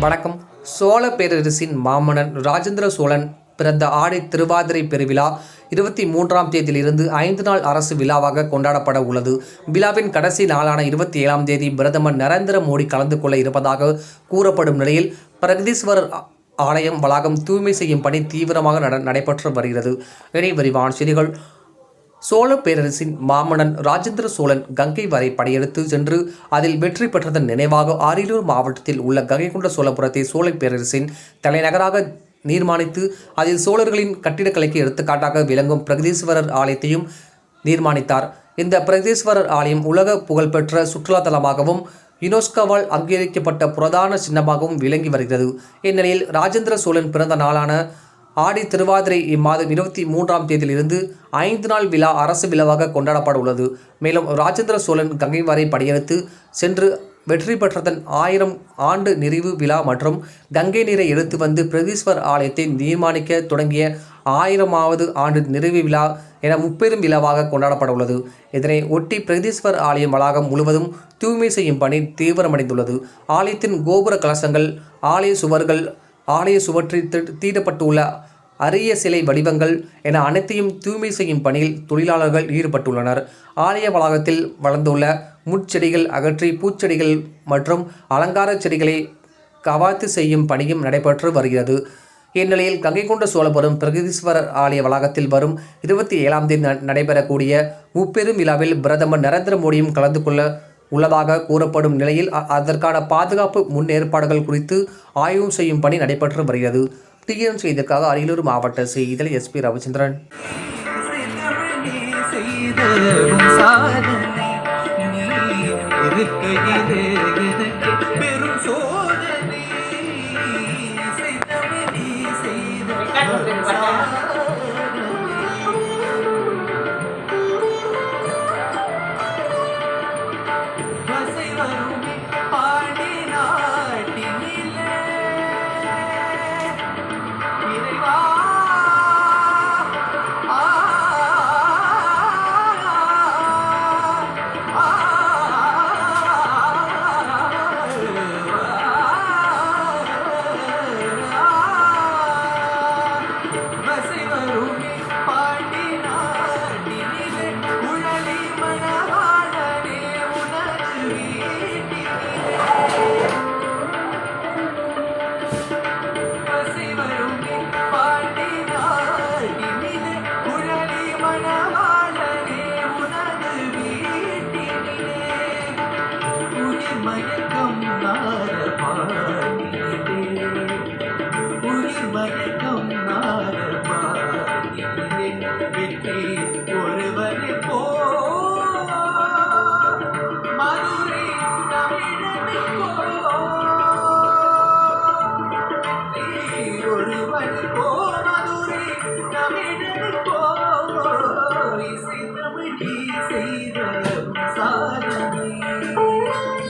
வணக்கம். சோழ பேரரசின் மாமன்னன் ராஜேந்திர சோழன் பிறந்த ஆடி திருவாதிரை பெருவிழா 23ஆம் தேதியிலிருந்து 5 நாள் அரசு விழாவாக கொண்டாடப்பட உள்ளது. விழாவின் கடைசி நாளான 27ஆம் தேதி பிரதமர் நரேந்திர மோடி கலந்து கொள்ள இருப்பதாக கூறப்படும் நிலையில் பிரகதீஸ்வரர் ஆலயம் வளாகம் தூய்மை செய்யும் பணி தீவிரமாக நடைபெற்று வருகிறது. இனி விரிவான செய்திகள். சோழ பேரரசின் மாமன்னன் ராஜேந்திர சோழன் கங்கை வரை படையெடுத்து சென்று அதில் வெற்றி பெற்றதன் நினைவாக அரியலூர் மாவட்டத்தில் உள்ள கங்கை கொண்ட சோழபுரத்தை சோழ பேரரசின் தலைநகராக நிர்மாணித்து அதில் சோழர்களின் கட்டிடக்கலைக்கு எடுத்துக்காட்டாக விளங்கும் பிரகதீஸ்வரர் ஆலயத்தையும் நிர்மாணித்தார். இந்த பிரகதீஸ்வரர் ஆலயம் உலக புகழ்பெற்ற சுற்றுலா தலமாகவும் யுனெஸ்கோவால் அங்கீகரிக்கப்பட்ட புரதான சின்னமாகவும் விளங்கி வருகிறது. இந்நிலையில் ராஜேந்திர சோழன் பிறந்த நாளான ஆடி திருவாதிரை இம்மாதம் 23ஆம் தேதியிலிருந்து 5 நாள் விழா அரசு விழாவாக கொண்டாடப்பட உள்ளது. மேலும் ராஜேந்திர சோழன் கங்கை வரை படையெடுத்து சென்று வெற்றி பெற்றதன் 1000 ஆண்டு நிறைவு விழா மற்றும் கங்கை நீரை எடுத்து வந்து பிரகதீஸ்வரர் ஆலயத்தை நிர்மாணிக்க தொடங்கிய 1000வது ஆண்டு நிறைவு விழா என முப்பெரும் விழாவாக கொண்டாடப்பட உள்ளது. இதனை ஒட்டி பிரகதீஸ்வரர் ஆலயம் வளாகம் முழுவதும் தூய்மை செய்யும் பணி தீவிரமடைந்துள்ளது. ஆலயத்தின் கோபுர கலசங்கள், ஆலய சுவர்கள், ஆலய சுவற்றில் தீட்டப்பட்டுள்ள அரிய சிலை வடிவங்கள் என அனைத்தையும் தூய்மை செய்யும் பணியில் தொழிலாளர்கள் ஈடுபட்டுள்ளனர். ஆலய வளாகத்தில் வளர்ந்துள்ள முட்செடிகள் அகற்றி பூச்செடிகள் மற்றும் அலங்கார செடிகளை கவாத்து செய்யும் பணியும் நடைபெற்று வருகிறது. இந்நிலையில் கங்கை கொண்ட சோழபுரம் பிரகதீஸ்வரர் ஆலய வளாகத்தில் வரும் 27ஆம் தேதி நடைபெறக்கூடிய முப்பெரும் விழாவில் பிரதமர் நரேந்திர மோடியும் கலந்து கொள்ள உள்ளதாக கூறப்படும் நிலையில் அதற்கான பாதுகாப்பு முன்னேற்பாடுகள் குறித்து ஆய்வு செய்யும் பணி நடைபெற்று வருகிறது. டிஎன் செய்திற்காக அரியலூர் மாவட்ட செய்தியாளர் SP ரவிச்சந்திரன்.